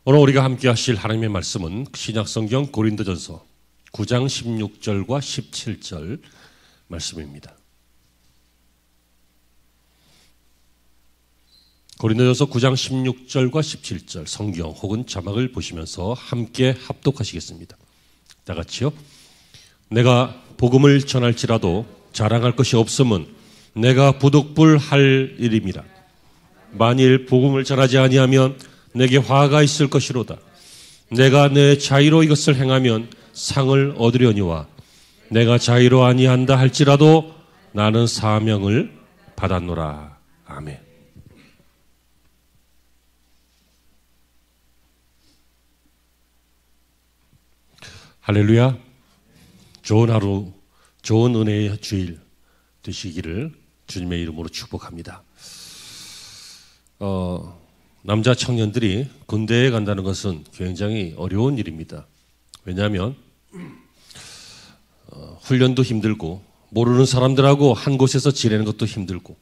오늘 우리가 함께 하실 하나님의 말씀은 신약성경 고린도전서 9장 16절과 17절 말씀입니다. 고린도전서 9장 16절과 17절 성경 혹은 자막을 보시면서 함께 합독하시겠습니다. 다 같이요. 내가 복음을 전할지라도 자랑할 것이 없음은 내가 부득불할 일임이라. 만일 복음을 전하지 아니하면 내게 화가 있을 것이로다. 내가 내 자의로 이것을 행하면 상을 얻으려니와 내가 자의로 아니한다 할지라도 나는 사명을 받았노라. 아멘. 할렐루야. 좋은 하루, 좋은 은혜의 주일 되시기를 주님의 이름으로 축복합니다. 남자 청년들이 군대에 간다는 것은 굉장히 어려운 일입니다. 왜냐하면 훈련도 힘들고 모르는 사람들하고 한 곳에서 지내는 것도 힘들고,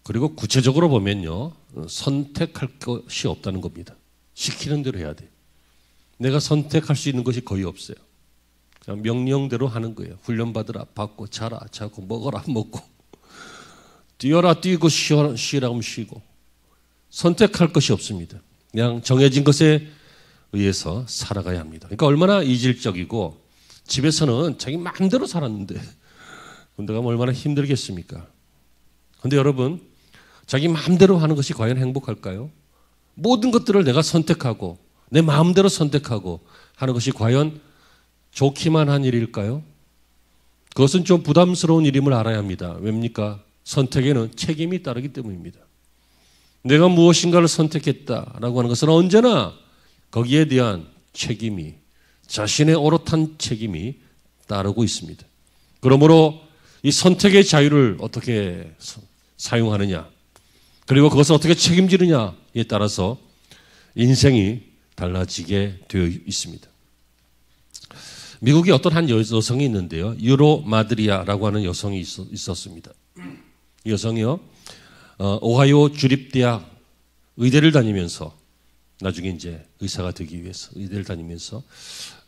그리고 구체적으로 보면요, 선택할 것이 없다는 겁니다. 시키는 대로 해야 돼. 내가 선택할 수 있는 것이 거의 없어요. 그냥 명령대로 하는 거예요. 훈련 받으라 받고, 자라 자고, 먹어라 먹고, 뛰어라 뛰고, 쉬라면 쉬고. 선택할 것이 없습니다. 그냥 정해진 것에 의해서 살아가야 합니다. 그러니까 얼마나 이질적이고, 집에서는 자기 마음대로 살았는데 군대 가면 얼마나 힘들겠습니까? 그런데 여러분, 자기 마음대로 하는 것이 과연 행복할까요? 모든 것들을 내가 선택하고 내 마음대로 선택하고 하는 것이 과연 좋기만 한 일일까요? 그것은 좀 부담스러운 일임을 알아야 합니다. 왜입니까? 선택에는 책임이 따르기 때문입니다. 내가 무엇인가를 선택했다라고 하는 것은 언제나 거기에 대한 책임이, 자신의 오롯한 책임이 따르고 있습니다. 그러므로 이 선택의 자유를 어떻게 사용하느냐, 그리고 그것을 어떻게 책임지느냐에 따라서 인생이 달라지게 되어 있습니다. 미국에 어떤 한 여성이 있는데요, 유로 마드리아라고 하는 여성이 있었습니다. 이 여성이요, 오하이오 주립대학 의대를 다니면서, 나중에 이제 의사가 되기 위해서 의대를 다니면서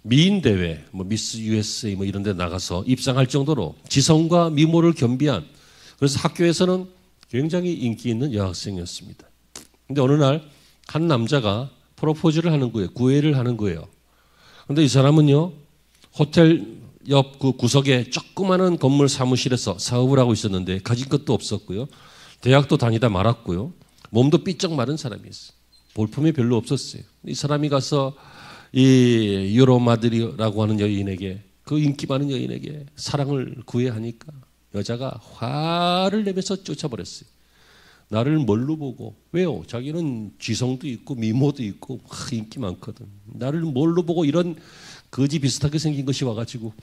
미인 대회, 미스 USA 이런 데 나가서 입상할 정도로 지성과 미모를 겸비한, 그래서 학교에서는 굉장히 인기 있는 여학생이었습니다. 근데 어느 날 한 남자가 프로포즈를 하는 거예요. 구애를 하는 거예요. 근데 이 사람은요, 호텔 옆 그 구석에 조그마한 건물 사무실에서 사업을 하고 있었는데 가진 것도 없었고요. 대학도 다니다 말았고요. 몸도 삐쩍 마른 사람이었어요. 볼품이 별로 없었어요. 이 사람이 가서 이 유로마드리라고 하는 여인에게, 그 인기 많은 여인에게 사랑을 구애하니까 여자가 화를 내면서 쫓아버렸어요. 나를 뭘로 보고, 왜요? 자기는 지성도 있고 미모도 있고 인기 많거든. 나를 뭘로 보고 이런 거지 비슷하게 생긴 것이 와가지고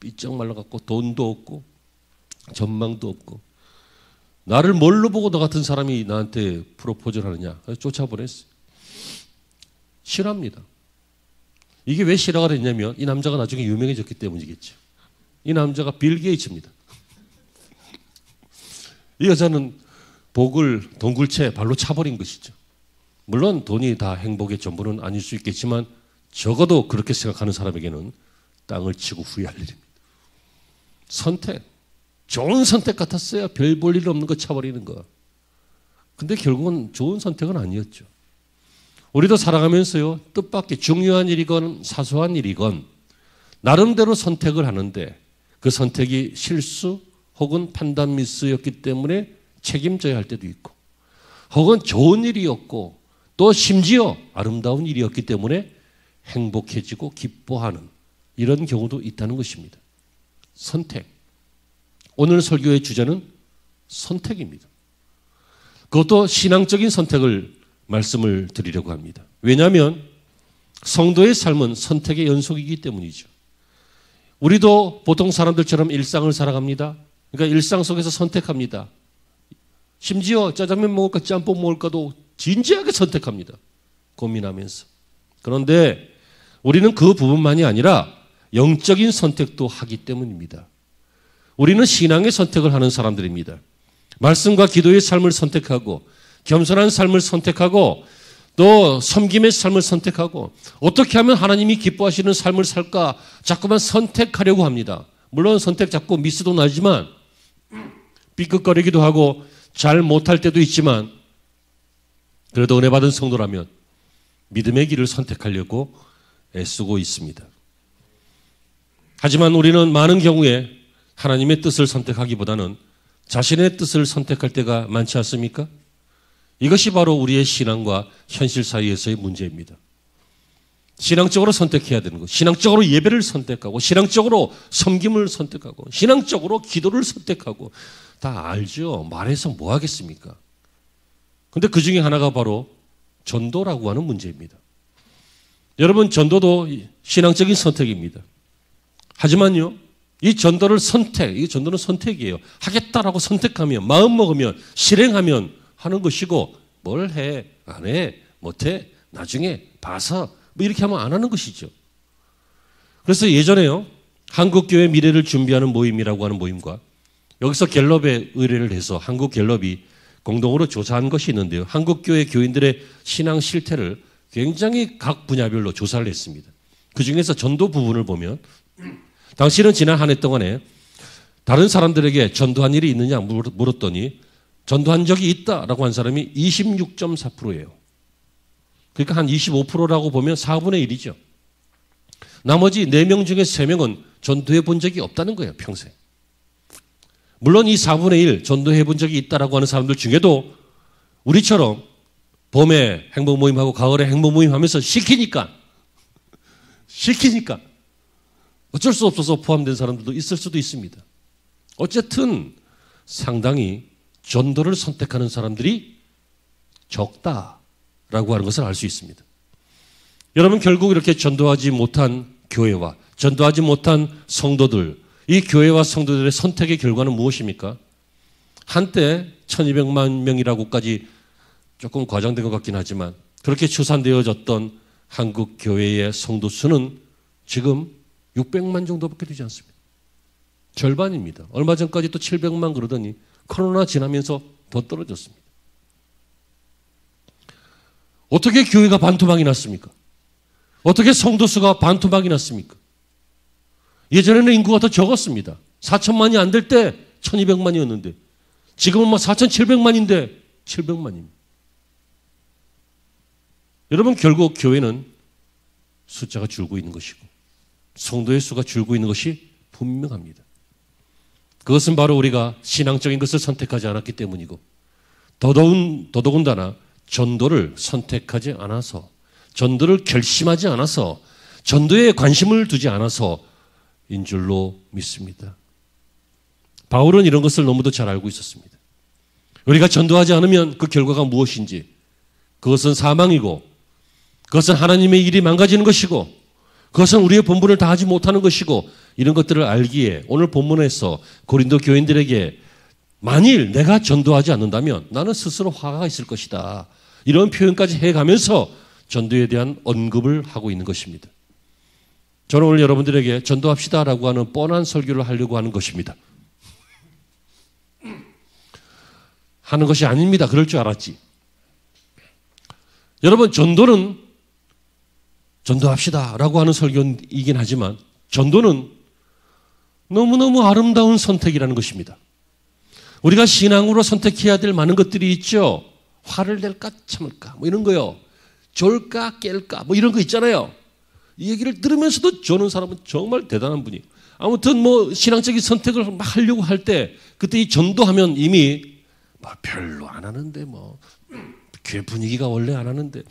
삐쩍 말라갖고 돈도 없고 전망도 없고, 나를 뭘로 보고 너 같은 사람이 나한테 프로포즈를 하느냐. 쫓아보냈어요. 싫어합니다. 이게 왜 싫어가 됐냐면 이 남자가 나중에 유명해졌기 때문이겠죠. 이 남자가 빌 게이츠입니다. 이 여자는 복을 동굴채 발로 차버린 것이죠. 물론 돈이 다 행복의 전부는 아닐 수 있겠지만 적어도 그렇게 생각하는 사람에게는 땅을 치고 후회할 일입니다. 선택. 좋은 선택 같았어요. 별 볼 일 없는 거 차버리는 거. 근데 결국은 좋은 선택은 아니었죠. 우리도 살아가면서요, 뜻밖의 중요한 일이건 사소한 일이건 나름대로 선택을 하는데 그 선택이 실수 혹은 판단 미스였기 때문에 책임져야 할 때도 있고, 혹은 좋은 일이었고 또 심지어 아름다운 일이었기 때문에 행복해지고 기뻐하는 이런 경우도 있다는 것입니다. 선택. 오늘 설교의 주제는 선택입니다. 그것도 신앙적인 선택을 말씀을 드리려고 합니다. 왜냐하면 성도의 삶은 선택의 연속이기 때문이죠. 우리도 보통 사람들처럼 일상을 살아갑니다. 그러니까 일상 속에서 선택합니다. 심지어 짜장면 먹을까 짬뽕 먹을까도 진지하게 선택합니다. 고민하면서. 그런데 우리는 그 부분만이 아니라 영적인 선택도 하기 때문입니다. 우리는 신앙의 선택을 하는 사람들입니다. 말씀과 기도의 삶을 선택하고 겸손한 삶을 선택하고 또 섬김의 삶을 선택하고 어떻게 하면 하나님이 기뻐하시는 삶을 살까 자꾸만 선택하려고 합니다. 물론 선택 자꾸 미스도 나지만 삐끗거리기도 하고 잘 못할 때도 있지만 그래도 은혜 받은 성도라면 믿음의 길을 선택하려고 애쓰고 있습니다. 하지만 우리는 많은 경우에 하나님의 뜻을 선택하기보다는 자신의 뜻을 선택할 때가 많지 않습니까? 이것이 바로 우리의 신앙과 현실 사이에서의 문제입니다. 신앙적으로 선택해야 되는 것, 신앙적으로 예배를 선택하고 신앙적으로 섬김을 선택하고 신앙적으로 기도를 선택하고 다 알죠. 말해서 뭐 하겠습니까? 그런데 그 중에 하나가 바로 전도라고 하는 문제입니다. 여러분, 전도도 신앙적인 선택입니다. 하지만요, 이 전도는 선택이에요. 하겠다라고 선택하면, 마음 먹으면, 실행하면 하는 것이고, 뭘 해, 안 해, 못해, 나중에 봐서, 뭐 이렇게 하면 안 하는 것이죠. 그래서 예전에요, 한국교회 미래를 준비하는 모임이라고 하는 모임과 여기서 갤럽에 의뢰를 해서 한국 갤럽이 공동으로 조사한 것이 있는데요. 한국교회 교인들의 신앙 실태를 굉장히 각 분야별로 조사를 했습니다. 그 중에서 전도 부분을 보면 당신은 지난 한 해 동안에 다른 사람들에게 전도한 일이 있느냐 물었더니 전도한 적이 있다라고 한 사람이 26.4%예요. 그러니까 한 25%라고 보면 4분의 1이죠. 나머지 4명 중에 3명은 전도해 본 적이 없다는 거예요, 평생. 물론 이 4분의 1 전도해 본 적이 있다라고 하는 사람들 중에도 우리처럼 봄에 행복 모임하고 가을에 행복 모임 하면서 시키니까 어쩔 수 없어서 포함된 사람들도 있을 수도 있습니다. 어쨌든 상당히 전도를 선택하는 사람들이 적다라고 하는 것을 알 수 있습니다. 여러분, 결국 이렇게 전도하지 못한 교회와 전도하지 못한 성도들, 이 교회와 성도들의 선택의 결과는 무엇입니까? 한때 1200만 명이라고까지 조금 과장된 것 같긴 하지만 그렇게 추산되어졌던 한국 교회의 성도 수는 지금 600만 정도밖에 되지 않습니다. 절반입니다. 얼마 전까지 또 700만 그러더니 코로나 지나면서 더 떨어졌습니다. 어떻게 교회가 반토막이 났습니까? 어떻게 성도 수가 반토막이 났습니까? 예전에는 인구가 더 적었습니다. 4천만이 안 될 때 1200만이었는데 지금은 뭐 4700만인데 700만입니다. 여러분, 결국 교회는 숫자가 줄고 있는 것이고 성도의 수가 줄고 있는 것이 분명합니다. 그것은 바로 우리가 신앙적인 것을 선택하지 않았기 때문이고 더더군다나 전도를 선택하지 않아서 전도를 결심하지 않아서 전도에 관심을 두지 않아서 인 줄로 믿습니다. 바울은 이런 것을 너무도 잘 알고 있었습니다. 우리가 전도하지 않으면 그 결과가 무엇인지 그것은 사망이고 그것은 하나님의 일이 망가지는 것이고 그것은 우리의 본분을 다하지 못하는 것이고 이런 것들을 알기에 오늘 본문에서 고린도 교인들에게 만일 내가 전도하지 않는다면 나는 스스로 화가 있을 것이다. 이런 표현까지 해가면서 전도에 대한 언급을 하고 있는 것입니다. 저는 오늘 여러분들에게 전도합시다라고 하는 뻔한 설교를 하려고 하는 것입니다. 하는 것이 아닙니다. 그럴 줄 알았지. 여러분, 전도는 전도합시다라고 하는 설교이긴 하지만 전도는 너무너무 아름다운 선택이라는 것입니다. 우리가 신앙으로 선택해야 될 많은 것들이 있죠. 화를 낼까 참을까 뭐 이런 거요. 졸까 깰까 뭐 이런 거 있잖아요. 이 얘기를 들으면서도 저는 사람은 정말 대단한 분이에요. 아무튼 뭐 신앙적인 선택을 막 하려고 할 때 그때 이 전도하면 이미 뭐 별로 안 하는데 뭐 교회 분위기가 원래 안 하는데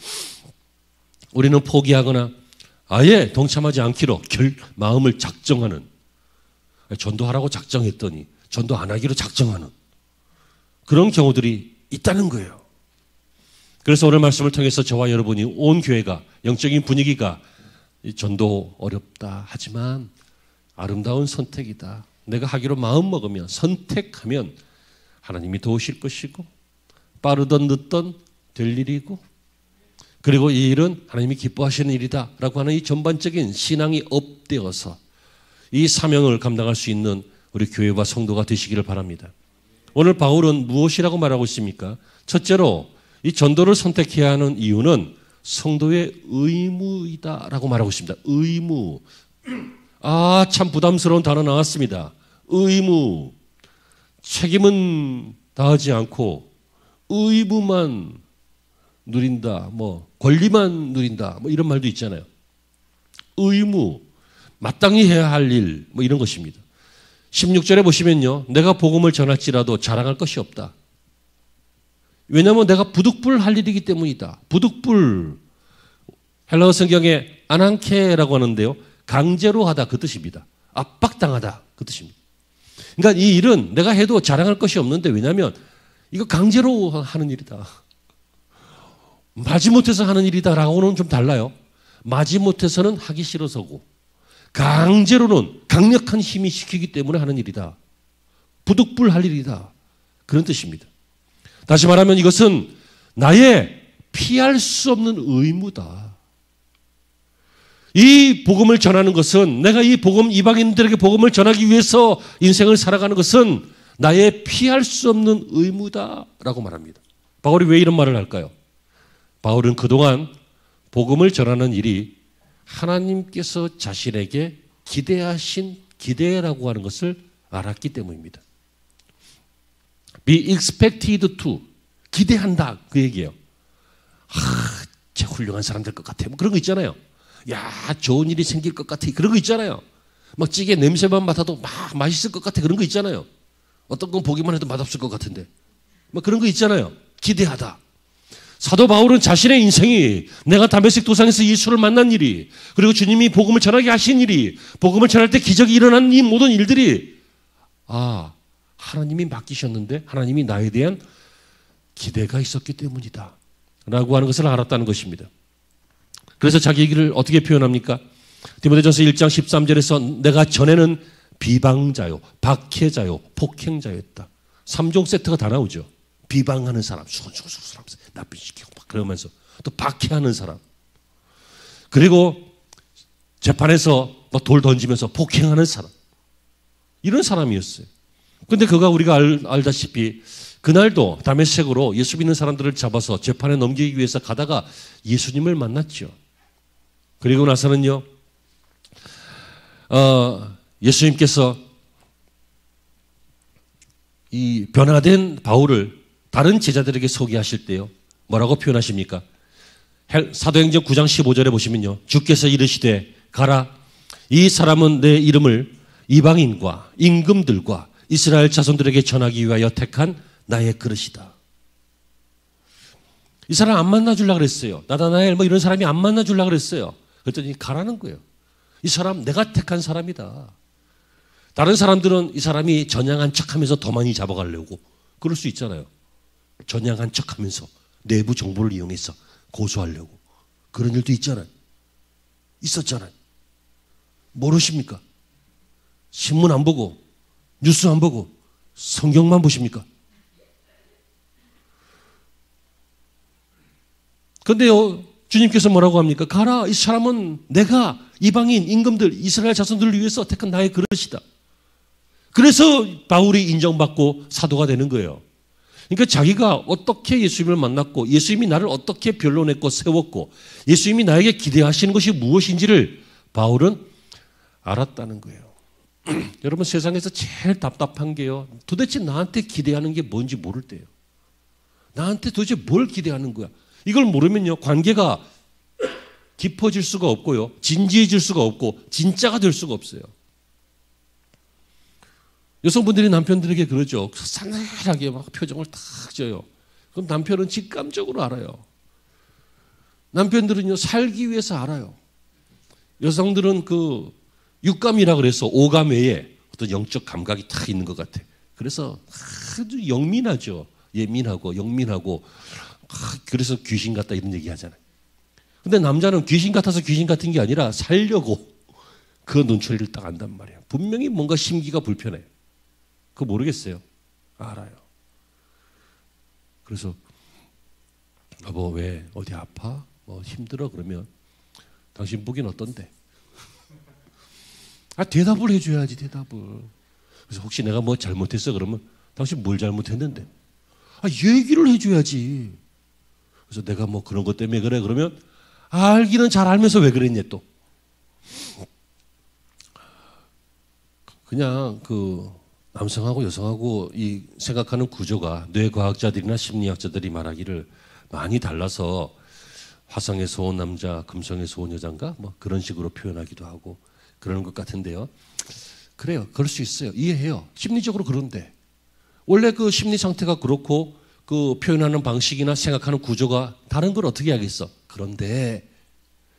우리는 포기하거나 아예 동참하지 않기로 마음을 작정하는 전도하라고 작정했더니 전도 안 하기로 작정하는 그런 경우들이 있다는 거예요. 그래서 오늘 말씀을 통해서 저와 여러분이 온 교회가 영적인 분위기가 전도 어렵다 하지만 아름다운 선택이다. 내가 하기로 마음 먹으면 선택하면 하나님이 도우실 것이고 빠르든 늦든 될 일이고 그리고 이 일은 하나님이 기뻐하시는 일이다 라고 하는 이 전반적인 신앙이 업되어서 이 사명을 감당할 수 있는 우리 교회와 성도가 되시기를 바랍니다. 오늘 바울은 무엇이라고 말하고 있습니까? 첫째로 이 전도를 선택해야 하는 이유는 성도의 의무이다라고 말하고 있습니다. 의무. 아, 참 부담스러운 단어 나왔습니다. 의무. 책임은 다하지 않고 의무만 누린다. 권리만 누린다. 이런 말도 있잖아요. 의무. 마땅히 해야 할 일. 이런 것입니다. 16절에 보시면요. 내가 복음을 전할지라도 자랑할 것이 없다. 왜냐하면 내가 부득불 할 일이기 때문이다. 부득불. 헬라어 성경에 아난케라고 하는데요. 강제로 하다 그 뜻입니다. 압박당하다 그 뜻입니다. 그러니까 이 일은 내가 해도 자랑할 것이 없는데 왜냐하면 이거 강제로 하는 일이다. 마지못해서 하는 일이다라고는 좀 달라요. 마지못해서는 하기 싫어서고 강제로는 강력한 힘이 시키기 때문에 하는 일이다. 부득불 할 일이다. 그런 뜻입니다. 다시 말하면 이것은 나의 피할 수 없는 의무다. 이 복음을 전하는 것은 내가 이 복음 이방인들에게 복음을 전하기 위해서 인생을 살아가는 것은 나의 피할 수 없는 의무다라고 말합니다. 바울이 왜 이런 말을 할까요? 바울은 그동안 복음을 전하는 일이 하나님께서 자신에게 기대하신 기대라고 하는 것을 알았기 때문입니다. Be expected to. 기대한다. 그 얘기예요. 쟤 훌륭한 사람 될 것 같아. 그런 거 있잖아요. 야, 좋은 일이 생길 것 같아. 그런 거 있잖아요. 막 찌개 냄새만 맡아도 막 맛있을 것 같아. 그런 거 있잖아요. 어떤 건 보기만 해도 맛없을 것 같은데. 막 그런 거 있잖아요. 기대하다. 사도 바울은 자신의 인생이 내가 다메섹 도상에서 예수를 만난 일이 그리고 주님이 복음을 전하게 하신 일이 복음을 전할 때 기적이 일어난 이 모든 일들이 하나님이 맡기셨는데 하나님이 나에 대한 기대가 있었기 때문이다 라고 하는 것을 알았다는 것입니다. 그래서 자기 얘기를 어떻게 표현합니까? 디모데전서 1장 13절에서 내가 전에는 비방자요, 박해자요, 폭행자였다. 3종 세트가 다 나오죠. 비방하는 사람, 수근수근 나쁜 시키고 막 그러면서 또 박해하는 사람. 그리고 재판에서 돌 던지면서 폭행하는 사람. 이런 사람이었어요. 근데 그가 우리가 알다시피 그날도 다메섹으로 예수 믿는 사람들을 잡아서 재판에 넘기기 위해서 가다가 예수님을 만났죠. 그리고 나서는요, 예수님께서 이 변화된 바울을 다른 제자들에게 소개하실 때요. 뭐라고 표현하십니까? 사도행전 9장 15절에 보시면요. 주께서 이르시되 가라. 이 사람은 내 이름을 이방인과 임금들과 이스라엘 자손들에게 전하기 위하여 택한 나의 그릇이다. 이 사람 안 만나주려고 그랬어요. 나다나엘 이런 사람이 안 만나주려고 그랬어요. 그랬더니 가라는 거예요. 이 사람 내가 택한 사람이다. 다른 사람들은 이 사람이 전향한 척하면서 더 많이 잡아가려고 그럴 수 있잖아요. 전향한 척하면서 내부 정보를 이용해서 고소하려고 그런 일도 있잖아요. 있었잖아요. 모르십니까? 신문 안 보고 뉴스 안 보고 성경만 보십니까? 그런데요, 주님께서 뭐라고 합니까? 가라. 이 사람은 내가 이방인 임금들 이스라엘 자손들을 위해서 택한 나의 그릇이다. 그래서 바울이 인정받고 사도가 되는 거예요. 그러니까 자기가 어떻게 예수님을 만났고 예수님이 나를 어떻게 변론했고 세웠고 예수님이 나에게 기대하시는 것이 무엇인지를 바울은 알았다는 거예요. 여러분 세상에서 제일 답답한 게요. 도대체 나한테 기대하는 게 뭔지 모를 때예요. 나한테 도대체 뭘 기대하는 거야. 이걸 모르면요. 관계가 깊어질 수가 없고요. 진지해질 수가 없고 진짜가 될 수가 없어요. 여성분들이 남편들에게 그러죠. 싸늘하게 막 표정을 딱 져요. 그럼 남편은 직감적으로 알아요. 남편들은요, 살기 위해서 알아요. 여성들은 그 육감이라 그래서 오감 외에 어떤 영적 감각이 딱 있는 것 같아. 그래서 아주 영민하죠. 예민하고 영민하고 그래서 귀신 같다 이런 얘기 하잖아요. 근데 남자는 귀신 같아서 귀신 같은 게 아니라 살려고 그 눈초리를 딱 안단 말이에요. 분명히 뭔가 심기가 불편해. 그거 모르겠어요. 알아요. 그래서 여보 왜 어디 아파? 뭐 힘들어? 그러면 당신 보기는 어떤데? 대답을 해줘야지 대답을. 그래서 혹시 내가 뭐 잘못했어? 그러면 당신 뭘 잘못했는데? 얘기를 해줘야지. 그래서 내가 뭐 그런 것 때문에 그래 그러면 알기는 잘 알면서 왜 그랬냐 또. 그냥 그 남성하고 여성하고 이 생각하는 구조가 뇌과학자들이나 심리학자들이 말하기를 많이 달라서 화성에서 온 남자, 금성에서 온 여자인가 뭐 그런 식으로 표현하기도 하고 그러는 것 같은데요. 그래요. 그럴 수 있어요. 이해해요. 심리적으로 그런데 원래 그 심리 상태가 그렇고 그 표현하는 방식이나 생각하는 구조가 다른 걸 어떻게 하겠어. 그런데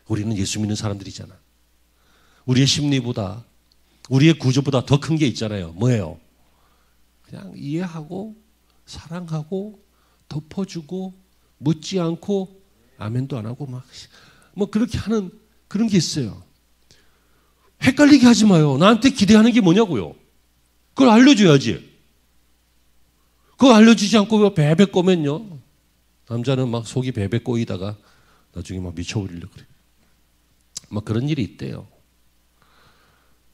우리는 예수 믿는 사람들이잖아. 우리의 심리보다 우리의 구조보다 더 큰 게 있잖아요. 뭐예요? 그냥 이해하고 사랑하고 덮어주고 묻지 않고 아멘도 안 하고 막 뭐 그렇게 하는 그런 게 있어요. 헷갈리게 하지 마요. 나한테 기대하는 게 뭐냐고요. 그걸 알려줘야지. 그거 알려주지 않고 베베 꼬면요. 남자는 막 속이 베베 꼬이다가 나중에 막 미쳐버리려고 그래. 막 그런 일이 있대요.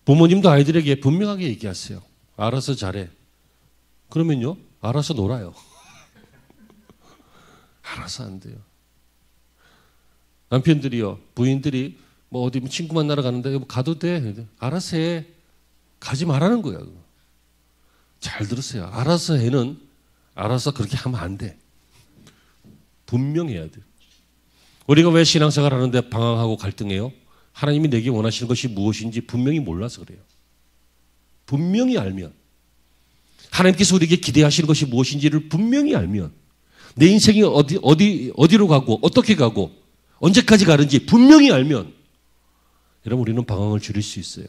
부모님도 아이들에게 분명하게 얘기하세요. 알아서 잘해. 그러면요. 알아서 놀아요. 알아서 안 돼요. 남편들이요. 부인들이 뭐 어디 친구 만나러 가는데 가도 돼. 알아서 해. 가지 말라는 거야. 잘 들으세요. 알아서 해는 알아서 그렇게 하면 안 돼. 분명해야 돼. 우리가 왜 신앙생활 하는데 방황하고 갈등해요? 하나님이 내게 원하시는 것이 무엇인지 분명히 몰라서 그래요. 분명히 알면 하나님께서 우리에게 기대하시는 것이 무엇인지를 분명히 알면 내 인생이 어디로 가고 어떻게 가고 언제까지 가는지 분명히 알면 여러분 우리는 방황을 줄일 수 있어요.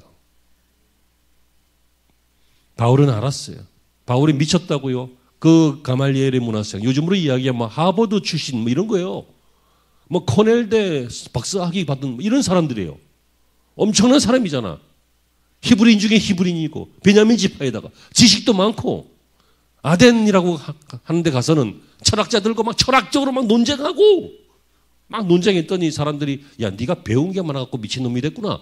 바울은 알았어요. 바울이 미쳤다고요. 그 가말리엘의 문화생 요즘으로 이야기하면 뭐 하버드 출신 뭐 이런 거예요. 뭐 코넬대 박사학위 받은 이런 사람들이에요. 엄청난 사람이잖아. 히브리인 중에 히브리인이고 베냐민 지파에다가 지식도 많고 아덴이라고 하는 데 가서는 철학자들과 막 철학적으로 막 논쟁하고 막 논쟁했더니 사람들이 야 네가 배운 게 많아갖고 미친놈이 됐구나.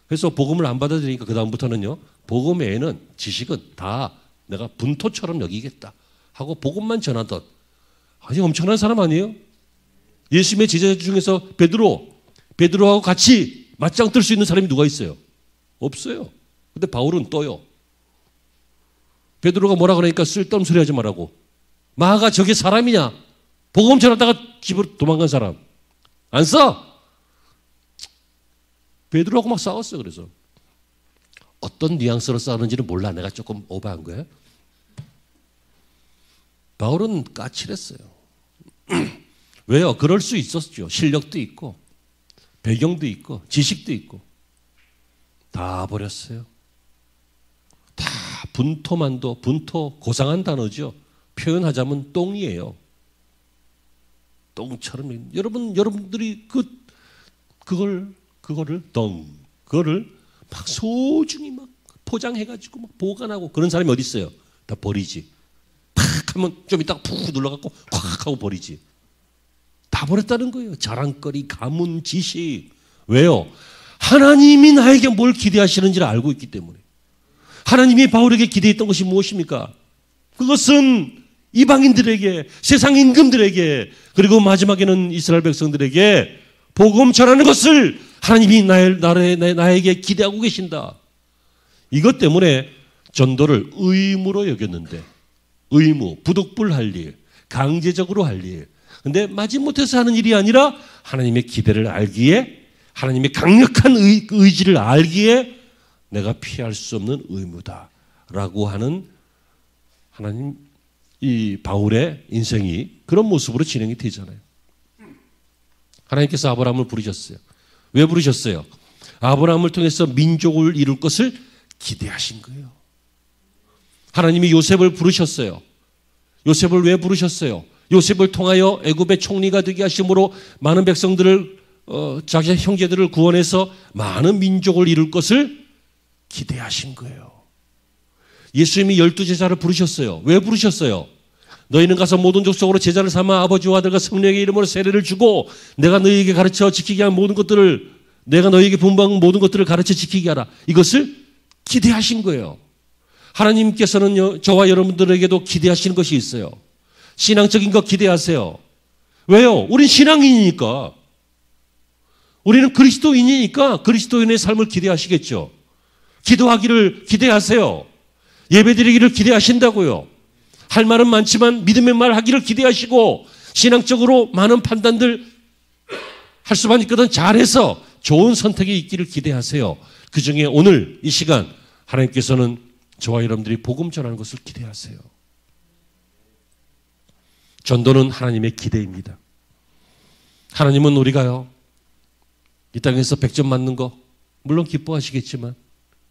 그래서 복음을 안 받아들이니까 그 다음부터는요. 복음 외에는 지식은 다 내가 분토처럼 여기겠다 하고 복음만 전하던 아주 엄청난 사람 아니에요? 예수님의 제자 중에서 베드로하고 같이 맞짱 뜰 수 있는 사람이 누가 있어요? 없어요. 근데 바울은 떠요. 베드로가 뭐라 그러니까 쓸데없는 소리 하지 말라고. 마가 저게 사람이냐? 복음 전하다가 집으로 도망간 사람. 안 써? 베드로하고 막 싸웠어요. 그래서 어떤 뉘앙스로 싸우는지는 몰라. 내가 조금 오버한 거예요. 바울은 까칠했어요. 왜요? 그럴 수 있었죠. 실력도 있고 배경도 있고 지식도 있고 다 버렸어요. 다 분토 고상한 단어죠. 표현하자면 똥이에요. 똥처럼 여러분들이 그거를 막 소중히 막 포장해가지고 막 보관하고 그런 사람이 어디 있어요? 다 버리지. 팍 하면 좀 이따가 푹 눌러갖고 콱 하고 버리지. 다 버렸다는 거예요. 자랑거리, 가문, 지식. 왜요? 하나님이 나에게 뭘 기대하시는지를 알고 있기 때문에. 하나님이 바울에게 기대했던 것이 무엇입니까? 그것은 이방인들에게, 세상 임금들에게, 그리고 마지막에는 이스라엘 백성들에게 복음 전하는 것을 하나님이 나에게 기대하고 계신다. 이것 때문에 전도를 의무로 여겼는데, 의무, 부득불할 일, 강제적으로 할 일. 근데 마지못해서 하는 일이 아니라 하나님의 기대를 알기에, 하나님의 강력한 의지를 알기에 내가 피할 수 없는 의무다라고 하는 하나님, 이 바울의 인생이 그런 모습으로 진행이 되잖아요. 하나님께서 아브라함을 부르셨어요. 왜 부르셨어요? 아브라함을 통해서 민족을 이룰 것을 기대하신 거예요. 하나님이 요셉을 부르셨어요. 요셉을 왜 부르셨어요? 요셉을 통하여 애굽의 총리가 되게 하심으로 많은 백성들을 자기 형제들을 구원해서 많은 민족을 이룰 것을 기대하신 거예요. 예수님이 12제자를 부르셨어요. 왜 부르셨어요? 너희는 가서 모든 족속으로 제자를 삼아 아버지와 아들과 성령의 이름으로 세례를 주고 내가 너희에게 가르쳐 지키게 한 모든 것들을, 내가 너희에게 분부한 모든 것들을 가르쳐 지키게 하라. 이것을 기대하신 거예요. 하나님께서는 저와 여러분들에게도 기대하시는 것이 있어요. 신앙적인 거 기대하세요. 왜요? 우린 신앙인이니까. 우리는 그리스도인이니까 그리스도인의 삶을 기대하시겠죠. 기도하기를 기대하세요. 예배드리기를 기대하신다고요. 할 말은 많지만 믿음의 말 하기를 기대하시고 신앙적으로 많은 판단들 할 수만 있거든 잘해서 좋은 선택이 있기를 기대하세요. 그중에 오늘 이 시간 하나님께서는 저와 여러분들이 복음 전하는 것을 기대하세요. 전도는 하나님의 기대입니다. 하나님은 우리가요, 이 땅에서 100점 맞는 거 물론 기뻐하시겠지만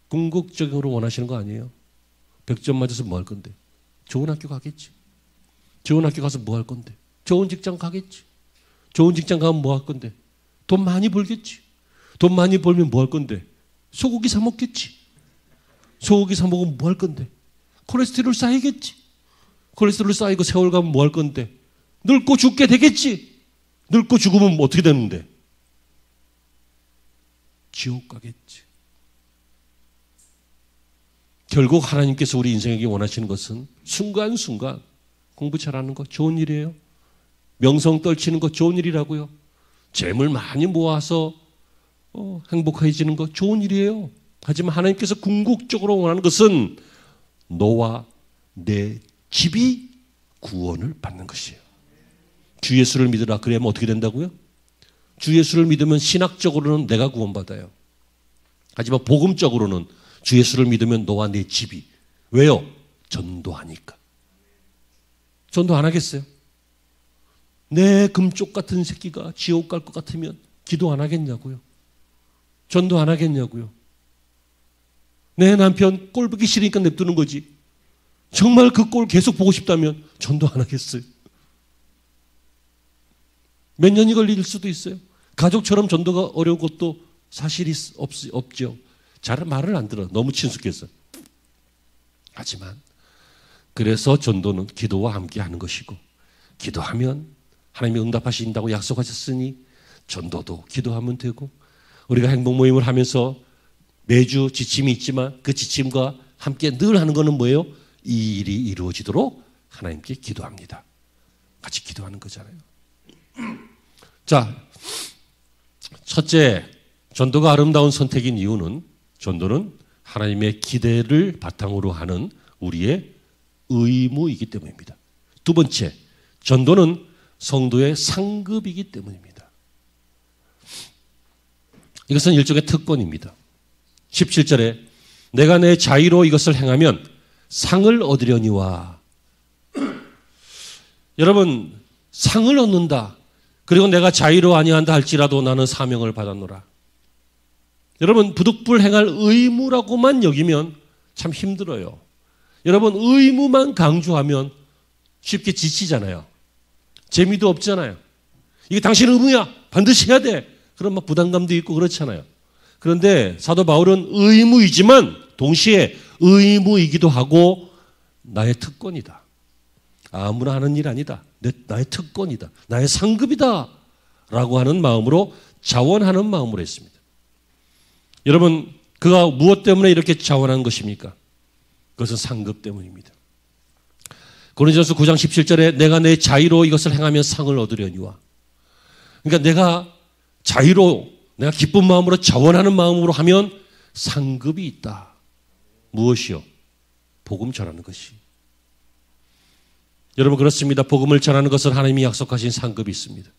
궁극적으로 원하시는 거 아니에요. 100점 맞아서 뭐 할 건데? 좋은 학교 가겠지. 좋은 학교 가서 뭐 할 건데? 좋은 직장 가겠지. 좋은 직장 가면 뭐 할 건데? 돈 많이 벌겠지. 돈 많이 벌면 뭐 할 건데? 소고기 사 먹겠지. 소고기 사 먹으면 뭐 할 건데? 콜레스테롤 쌓이겠지. 콜레스테롤 쌓이고 세월 가면 뭐 할 건데? 늙고 죽게 되겠지. 늙고 죽으면 뭐 어떻게 되는데? 지옥 가겠지. 결국 하나님께서 우리 인생에게 원하시는 것은 순간순간 공부 잘하는 거 좋은 일이에요. 명성 떨치는 거 좋은 일이라고요. 재물 많이 모아서 행복해지는 거 좋은 일이에요. 하지만 하나님께서 궁극적으로 원하는 것은 너와 내 집이 구원을 받는 것이에요. 주 예수를 믿으라. 그러면 어떻게 된다고요? 주 예수를 믿으면 신학적으로는 내가 구원받아요. 하지만 복음적으로는 주 예수를 믿으면 너와 내 집이. 왜요? 전도하니까. 전도 안 하겠어요? 내 금쪽 같은 새끼가 지옥 갈 것 같으면 기도 안 하겠냐고요? 전도 안 하겠냐고요? 내 남편 꼴 보기 싫으니까 냅두는 거지. 정말 그 꼴 계속 보고 싶다면 전도 안 하겠어요? 몇 년이 걸릴 수도 있어요. 가족처럼 전도가 어려운 것도 사실이 없죠. 잘 말을 안 들어. 너무 친숙해서. 하지만 그래서 전도는 기도와 함께 하는 것이고 기도하면 하나님이 응답하신다고 약속하셨으니 전도도 기도하면 되고 우리가 행복 모임을 하면서 매주 지침이 있지만 그 지침과 함께 늘 하는 것은 뭐예요? 이 일이 이루어지도록 하나님께 기도합니다. 같이 기도하는 거잖아요. 자, 첫째, 전도가 아름다운 선택인 이유는 전도는 하나님의 기대를 바탕으로 하는 우리의 의무이기 때문입니다. 두 번째, 전도는 성도의 상급이기 때문입니다. 이것은 일종의 특권입니다. 17절에 내가 내 자의로 이것을 행하면 상을 얻으려니와. 여러분, 상을 얻는다. 그리고 내가 자의로 아니한다 할지라도 나는 사명을 받았노라. 여러분, 부득불 행할 의무라고만 여기면 참 힘들어요. 여러분, 의무만 강조하면 쉽게 지치잖아요. 재미도 없잖아요. 이게 당신 의무야. 반드시 해야 돼. 그럼 막 부담감도 있고 그렇잖아요. 그런데 사도 바울은 의무이지만 동시에 의무이기도 하고 나의 특권이다. 아무나 하는 일 아니다. 나의 특권이다. 나의 상급이다. 라고 하는 마음으로 자원하는 마음으로 했습니다. 여러분, 그가 무엇 때문에 이렇게 자원한 것입니까? 그것은 상급 때문입니다. 고린도전서 9장 17절에 내가 내 자의로 이것을 행하면 상을 얻으려니와. 그러니까 내가 자의로 내가 기쁜 마음으로 자원하는 마음으로 하면 상급이 있다. 무엇이요? 복음 전하는 것이. 여러분, 그렇습니다. 복음을 전하는 것은 하나님이 약속하신 상급이 있습니다.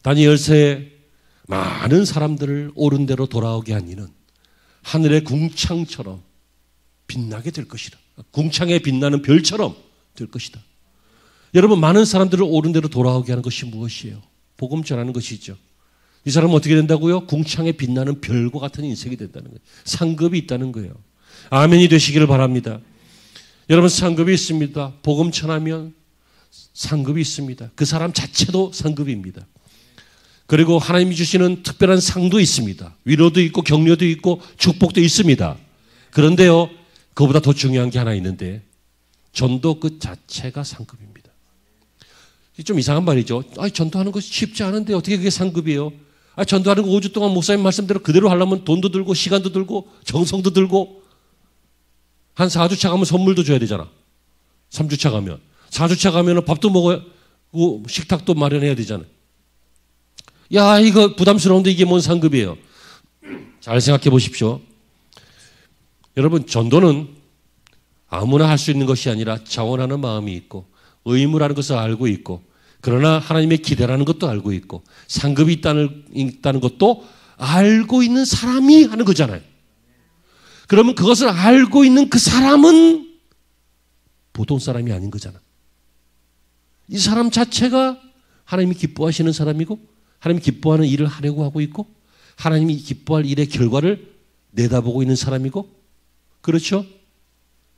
다니엘 10세에 많은 사람들을 옳은 대로 돌아오게 한 이는 하늘의 궁창처럼 빛나게 될 것이다. 궁창에 빛나는 별처럼 될 것이다. 여러분, 많은 사람들을 옳은 대로 돌아오게 하는 것이 무엇이에요? 복음 전하는 것이죠. 이 사람은 어떻게 된다고요? 궁창에 빛나는 별과 같은 인생이 된다는 거예요. 상급이 있다는 거예요. 아멘이 되시기를 바랍니다. 여러분, 상급이 있습니다. 복음 전하면 상급이 있습니다. 그 사람 자체도 상급입니다. 그리고 하나님이 주시는 특별한 상도 있습니다. 위로도 있고 격려도 있고 축복도 있습니다. 그런데요, 그보다 더 중요한 게 하나 있는데 전도 그 자체가 상급입니다. 좀 이상한 말이죠. 전도하는 것이 쉽지 않은데 어떻게 그게 상급이에요? 전도하는 거 5주 동안 목사님 말씀대로 그대로 하려면 돈도 들고 시간도 들고 정성도 들고 한 4주차 가면 선물도 줘야 되잖아. 3주차 가면. 4주차 가면 밥도 먹어야 그 식탁도 마련해야 되잖아요. 야, 이거 부담스러운데 이게 뭔 상급이에요? 잘 생각해 보십시오. 여러분, 전도는 아무나 할 수 있는 것이 아니라 자원하는 마음이 있고 의무라는 것을 알고 있고 그러나 하나님의 기대라는 것도 알고 있고 상급이 있다는 것도 알고 있는 사람이 하는 거잖아요. 그러면 그것을 알고 있는 그 사람은 보통 사람이 아닌 거잖아. 이 사람 자체가 하나님이 기뻐하시는 사람이고 하나님이 기뻐하는 일을 하려고 하고 있고 하나님이 기뻐할 일의 결과를 내다보고 있는 사람이고 그렇죠?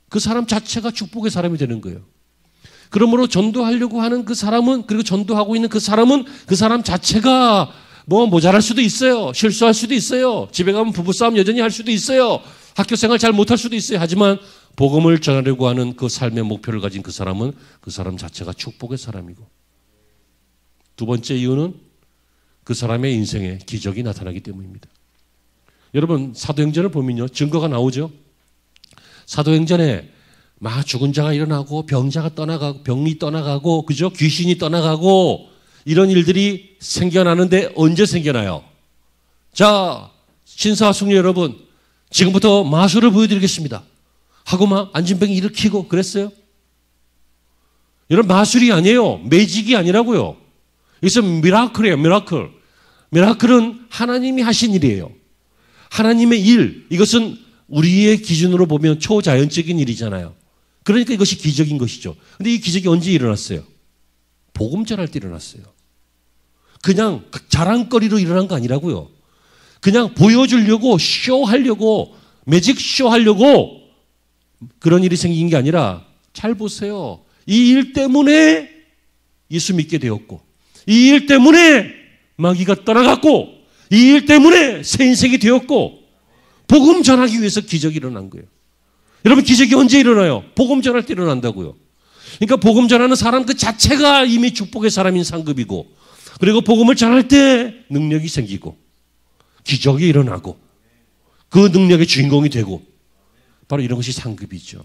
그 사람 자체가 축복의 사람이 되는 거예요. 그러므로 전도하려고 하는 그 사람은 그리고 전도하고 있는 그 사람은 그 사람 자체가 뭐 모자랄 수도 있어요. 실수할 수도 있어요. 집에 가면 부부싸움 여전히 할 수도 있어요. 학교 생활 잘 못할 수도 있어요. 하지만 복음을 전하려고 하는 그 삶의 목표를 가진 그 사람은 그 사람 자체가 축복의 사람이고 두 번째 이유는 그 사람의 인생에 기적이 나타나기 때문입니다. 여러분 사도행전을 보면요. 증거가 나오죠. 사도행전에 막 죽은 자가 일어나고 병자가 떠나가고 병이 떠나가고 그죠? 귀신이 떠나가고 이런 일들이 생겨나는데 언제 생겨나요? 자, 신사와 숙녀 여러분 지금부터 마술을 보여드리겠습니다. 하고 막 안진병이 일으키고 그랬어요? 이런 마술이 아니에요. 매직이 아니라고요. 이것은 미라클이에요. 미라클. 미라클은 하나님이 하신 일이에요. 하나님의 일. 이것은 우리의 기준으로 보면 초자연적인 일이잖아요. 그러니까 이것이 기적인 것이죠. 근데 이 기적이 언제 일어났어요? 복음 전할 때 일어났어요. 그냥 자랑거리로 일어난 거 아니라고요. 그냥 보여주려고 쇼하려고 매직 쇼하려고 그런 일이 생긴 게 아니라 잘 보세요. 이 일 때문에 예수 믿게 되었고 이 일 때문에 마귀가 떠나갔고 이 일 때문에 새 인생이 되었고 복음 전하기 위해서 기적이 일어난 거예요. 여러분 기적이 언제 일어나요? 복음 전할 때 일어난다고요. 그러니까 복음 전하는 사람 그 자체가 이미 축복의 사람인 상급이고 그리고 복음을 전할 때 능력이 생기고 기적이 일어나고 그 능력의 주인공이 되고 바로 이런 것이 상급이죠.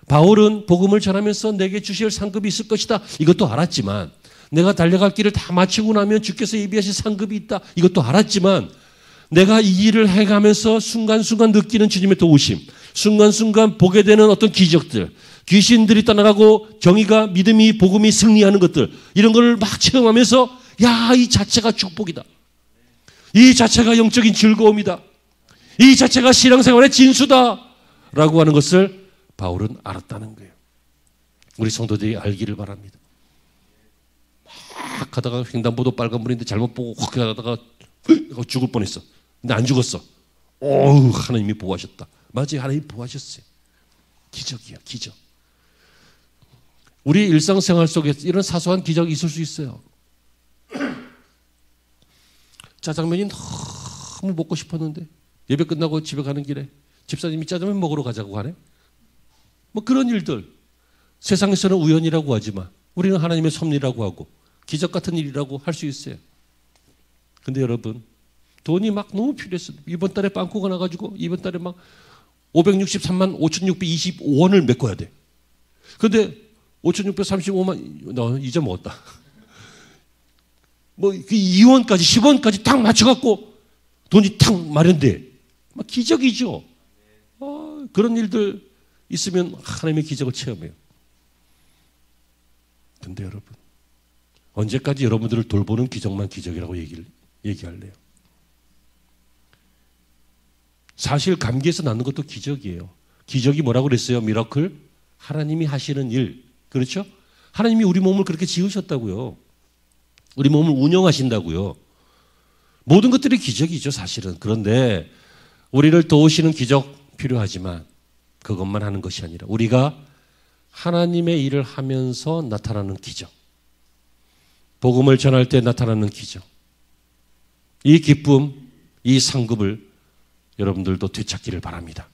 바울은 복음을 전하면서 내게 주실 상급이 있을 것이다. 이것도 알았지만 내가 달려갈 길을 다 마치고 나면 주께서 예비하신 상급이 있다. 이것도 알았지만 내가 이 일을 해가면서 순간순간 느끼는 주님의 도우심 순간순간 보게 되는 어떤 기적들 귀신들이 떠나가고 정의가 믿음이 복음이 승리하는 것들 이런 걸 막 체험하면서 야, 이 자체가 축복이다. 이 자체가 영적인 즐거움이다. 이 자체가 신앙생활의 진수다. 라고 하는 것을 바울은 알았다는 거예요. 우리 성도들이 알기를 바랍니다. 막 가다가 횡단보도 빨간불인데 잘못 보고 확 가다가 죽을 뻔했어. 근데 안 죽었어. 어우, 하나님이 보호하셨다. 맞아요. 하나님이 보호하셨어요. 기적이야, 기적. 우리 일상생활 속에 이런 사소한 기적이 있을 수 있어요. 짜장면이 너무 먹고 싶었는데 예배 끝나고 집에 가는 길에 집사님이 짜장면 먹으러 가자고 하네. 뭐 그런 일들 세상에서는 우연이라고 하지만 우리는 하나님의 섭리라고 하고 기적 같은 일이라고 할 수 있어요. 근데 여러분 돈이 막 너무 필요했어. 이번 달에 빵꾸가 나가지고 이번 달에 막 563만 5,625원을 메꿔야 돼. 근데 5,635만 너 이제 먹었다. 뭐 2원까지 10원까지 딱 맞춰갖고 돈이 탁 마련돼. 막 기적이죠. 그런 일들 있으면 하나님의 기적을 체험해요. 근데 여러분 언제까지 여러분들을 돌보는 기적만 기적이라고 얘기할래요? 사실 감기에서 낫는 것도 기적이에요. 기적이 뭐라고 그랬어요? 미라클? 하나님이 하시는 일. 그렇죠? 하나님이 우리 몸을 그렇게 지으셨다고요. 우리 몸을 운영하신다고요. 모든 것들이 기적이죠, 사실은. 그런데 우리를 도우시는 기적 필요하지만 그것만 하는 것이 아니라 우리가 하나님의 일을 하면서 나타나는 기적. 복음을 전할 때 나타나는 기적. 이 기쁨, 이 상급을 여러분들도 되찾기를 바랍니다.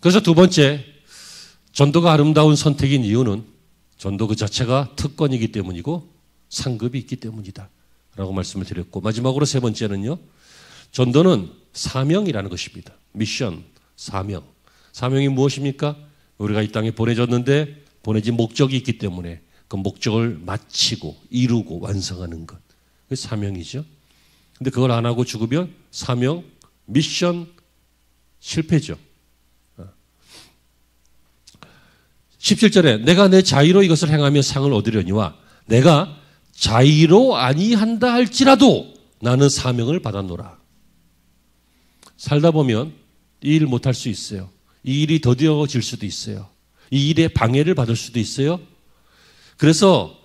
그래서 두 번째, 전도가 아름다운 선택인 이유는 전도 그 자체가 특권이기 때문이고 상급이 있기 때문이다 라고 말씀을 드렸고 마지막으로 세 번째는요. 전도는 사명이라는 것입니다. 미션, 사명. 사명이 무엇입니까? 우리가 이 땅에 보내졌는데 보내진 목적이 있기 때문에 그 목적을 마치고 이루고 완성하는 것. 그게 사명이죠. 근데 그걸 안 하고 죽으면 사명, 미션 실패죠. 17절에 내가 내 자의로 이것을 행하며 상을 얻으려니와 내가 자의로 아니한다 할지라도 나는 사명을 받았노라. 살다 보면 이 일 못할 수 있어요. 이 일이 더뎌질 수도 있어요. 이 일에 방해를 받을 수도 있어요. 그래서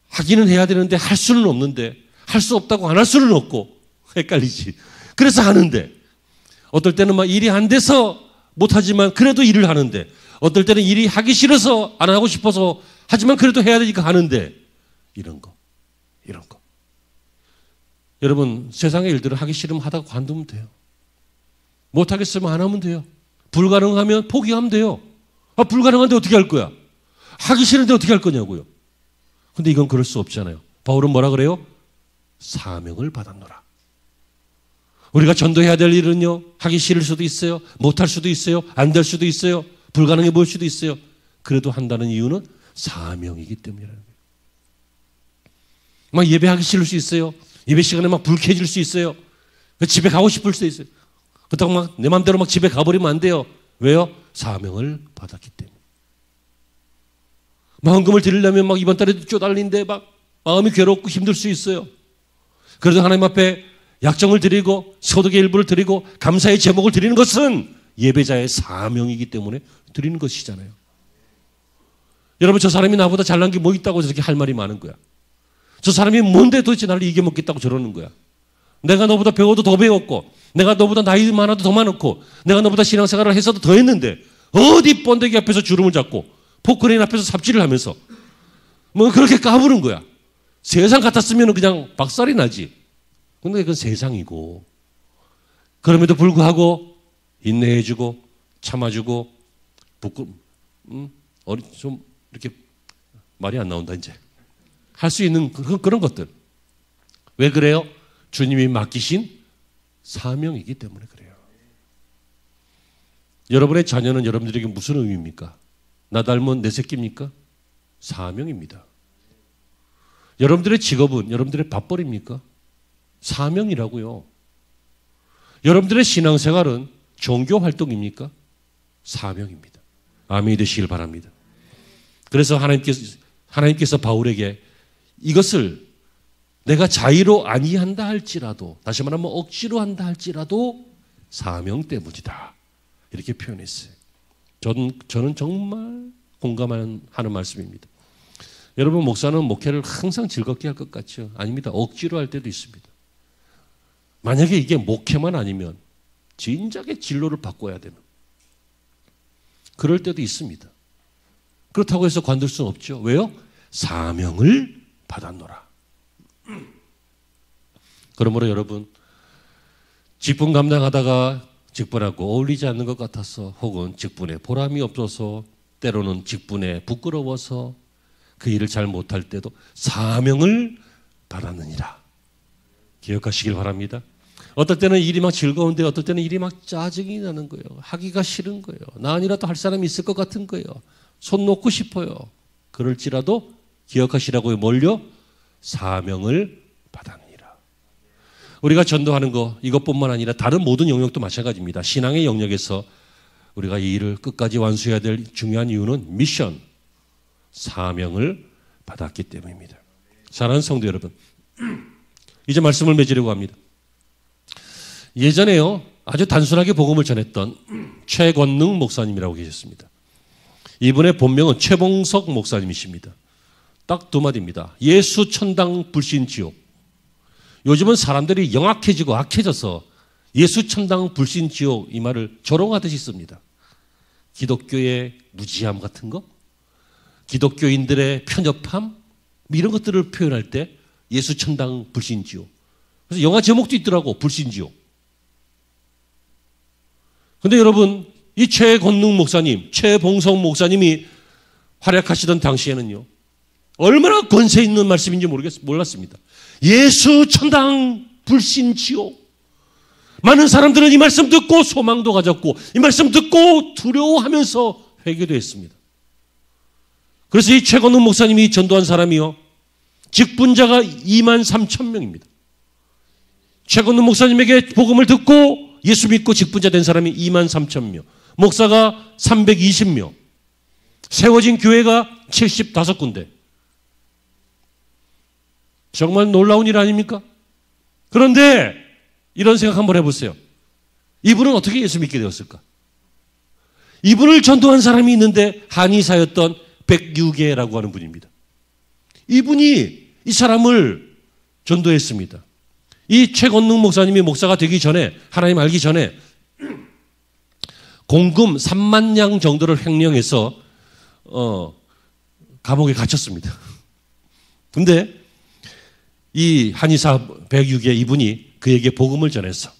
하기는 해야 되는데 할 수는 없는데 할 수 없다고 안 할 수는 없고 헷갈리지. 그래서 하는데 어떨 때는 막 일이 안 돼서 못하지만 그래도 일을 하는데 어떨 때는 일이 하기 싫어서 안 하고 싶어서 하지만 그래도 해야 되니까 하는데 이런 거. 여러분 세상의 일들을 하기 싫으면 하다가 관두면 돼요. 못하겠으면 안 하면 돼요. 불가능하면 포기하면 돼요. 불가능한데 어떻게 할 거야? 하기 싫은데 어떻게 할 거냐고요. 근데 이건 그럴 수 없잖아요. 바울은 뭐라 그래요? 사명을 받았노라. 우리가 전도해야 될 일은요, 하기 싫을 수도 있어요. 못할 수도 있어요. 안 될 수도 있어요. 불가능해 보일 수도 있어요. 그래도 한다는 이유는 사명이기 때문이라는 거예요. 막 예배하기 싫을 수 있어요. 예배 시간에 막 불쾌해질 수 있어요. 집에 가고 싶을 수도 있어요. 그렇다고 막 내 마음대로 막 집에 가버리면 안 돼요. 왜요? 사명을 받았기 때문에. 헌금을 드리려면 막 이번 달에도 쪼달린데 막 마음이 괴롭고 힘들 수 있어요. 그래도 하나님 앞에 약정을 드리고 소득의 일부를 드리고 감사의 제목을 드리는 것은 예배자의 사명이기 때문에 드리는 것이잖아요. 여러분 저 사람이 나보다 잘난 게 뭐 있다고 저렇게 할 말이 많은 거야. 저 사람이 뭔데 도대체 나를 이겨먹겠다고 저러는 거야. 내가 너보다 배워도 더 배웠고 내가 너보다 나이 많아도 더 많았고 내가 너보다 신앙생활을 해서도 더 했는데 어디 번데기 앞에서 주름을 잡고 포크레인 앞에서 삽질을 하면서 뭐 그렇게 까부는 거야. 세상 같았으면 그냥 박살이 나지. 근데 그건 세상이고 그럼에도 불구하고 인내해주고 참아주고 좀 이렇게 말이 안 나온다 이제. 할 수 있는 그런 것들. 왜 그래요? 주님이 맡기신 사명이기 때문에 그래요. 여러분의 자녀는 여러분들에게 무슨 의미입니까? 나 닮은 내 새끼입니까? 사명입니다. 여러분들의 직업은 여러분들의 밥벌이입니까? 사명이라고요. 여러분들의 신앙생활은 종교 활동입니까? 사명입니다. 아멘이 되시길 바랍니다. 그래서 하나님께서 바울에게 이것을 내가 자의로 아니한다 할지라도, 다시 말하면 억지로 한다 할지라도 사명 때문이다. 이렇게 표현했어요. 저는 정말 공감하는 말씀입니다. 여러분 목사는 목회를 항상 즐겁게 할 것 같죠? 아닙니다. 억지로 할 때도 있습니다. 만약에 이게 목회만 아니면 진작에 진로를 바꿔야 되는 그럴 때도 있습니다. 그렇다고 해서 관둘 수는 없죠. 왜요? 사명을 받았노라. 그러므로 여러분 직분 감당하다가 직분하고 어울리지 않는 것 같아서 혹은 직분에 보람이 없어서 때로는 직분에 부끄러워서 그 일을 잘 못할 때도 사명을 받았느니라. 기억하시길 바랍니다. 어떨 때는 일이 막 즐거운데 어떨 때는 일이 막 짜증이 나는 거예요. 하기가 싫은 거예요. 나 아니라도 할 사람이 있을 것 같은 거예요. 손 놓고 싶어요. 그럴지라도 기억하시라고요. 뭘요? 사명을 받았느니라. 우리가 전도하는 거 이것뿐만 아니라 다른 모든 영역도 마찬가지입니다. 신앙의 영역에서 우리가 이 일을 끝까지 완수해야 될 중요한 이유는 미션, 사명을 받았기 때문입니다. 사랑하는 성도 여러분, 이제 말씀을 맺으려고 합니다. 예전에요, 아주 단순하게 복음을 전했던 최권능 목사님이라고 계셨습니다. 이분의 본명은 최봉석 목사님이십니다. 딱 두 마디입니다. 예수 천당 불신 지옥. 요즘은 사람들이 영악해지고 악해져서 예수 천당 불신 지옥 이 말을 조롱하듯이 씁니다. 기독교의 무지함 같은 거, 기독교인들의 편협함 이런 것들을 표현할 때 예수 천당 불신 지옥. 그래서 영화 제목도 있더라고, 불신 지옥. 근데 여러분, 이 최권능 목사님, 최봉성 목사님이 활약하시던 당시에는요, 얼마나 권세 있는 말씀인지 몰랐습니다. 예수 천당 불신 지옥. 많은 사람들은 이 말씀 듣고 소망도 가졌고 이 말씀 듣고 두려워하면서 회개도 했습니다. 그래서 이 최건욱 목사님이 전도한 사람이요, 직분자가 23,000명입니다. 최건욱 목사님에게 복음을 듣고 예수 믿고 직분자 된 사람이 23,000명, 목사가 320명, 세워진 교회가 75군데. 정말 놀라운 일 아닙니까? 그런데 이런 생각 한번 해보세요. 이분은 어떻게 예수 믿게 되었을까? 이분을 전도한 사람이 있는데 한의사였던 백유계라고 하는 분입니다. 이분이 이 사람을 전도했습니다. 이 최건능 목사님이 목사가 되기 전에, 하나님 알기 전에 공금 3만 냥 정도를 횡령해서 감옥에 갇혔습니다. 근데 이 한의사 백유계 이분이 그에게 복음을 전해서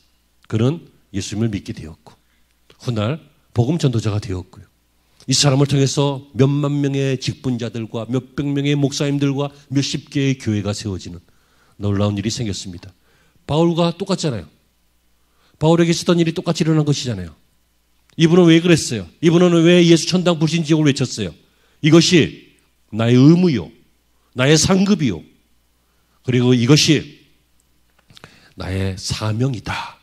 그는 예수님을 믿게 되었고, 훗날 복음 전도자가 되었고요. 이 사람을 통해서 몇만 명의 직분자들과 몇백 명의 목사님들과 몇십 개의 교회가 세워지는 놀라운 일이 생겼습니다. 바울과 똑같잖아요. 바울에게 있었던 일이 똑같이 일어난 것이잖아요. 이분은 왜 그랬어요? 이분은 왜 예수 천당 불신지옥을 외쳤어요? 이것이 나의 의무요, 나의 상급이요, 그리고 이것이 나의 사명이다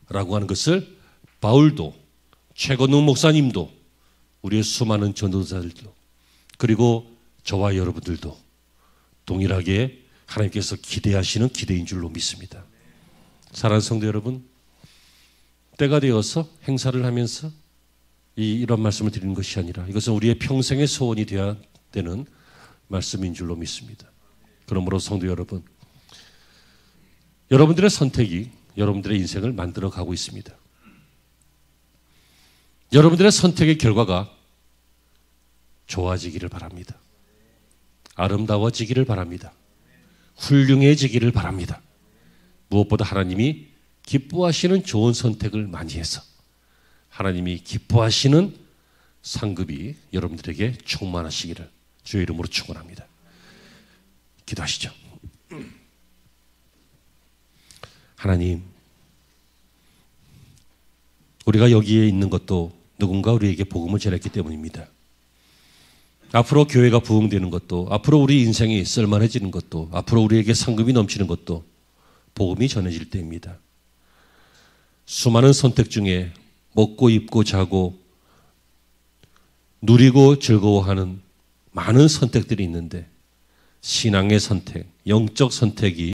라고 하는 것을 바울도, 최건욱 목사님도, 우리의 수많은 전도자들도, 그리고 저와 여러분들도 동일하게 하나님께서 기대하시는 기대인 줄로 믿습니다. 사랑하는 성도 여러분, 때가 되어서 행사를 하면서 이런 말씀을 드리는 것이 아니라 이것은 우리의 평생의 소원이 되어야 되는 말씀인 줄로 믿습니다. 그러므로 성도 여러분, 여러분들의 선택이 여러분들의 인생을 만들어 가고 있습니다. 여러분들의 선택의 결과가 좋아지기를 바랍니다. 아름다워지기를 바랍니다. 훌륭해지기를 바랍니다. 무엇보다 하나님이 기뻐하시는 좋은 선택을 많이 해서 하나님이 기뻐하시는 상급이 여러분들에게 충만하시기를 주의 이름으로 축원합니다. 기도하시죠. 하나님, 우리가 여기에 있는 것도 누군가 우리에게 복음을 전했기 때문입니다. 앞으로 교회가 부흥되는 것도, 앞으로 우리 인생이 쓸만해지는 것도, 앞으로 우리에게 상급이 넘치는 것도 복음이 전해질 때입니다. 수많은 선택 중에 먹고 입고 자고 누리고 즐거워하는 많은 선택들이 있는데 신앙의 선택, 영적 선택이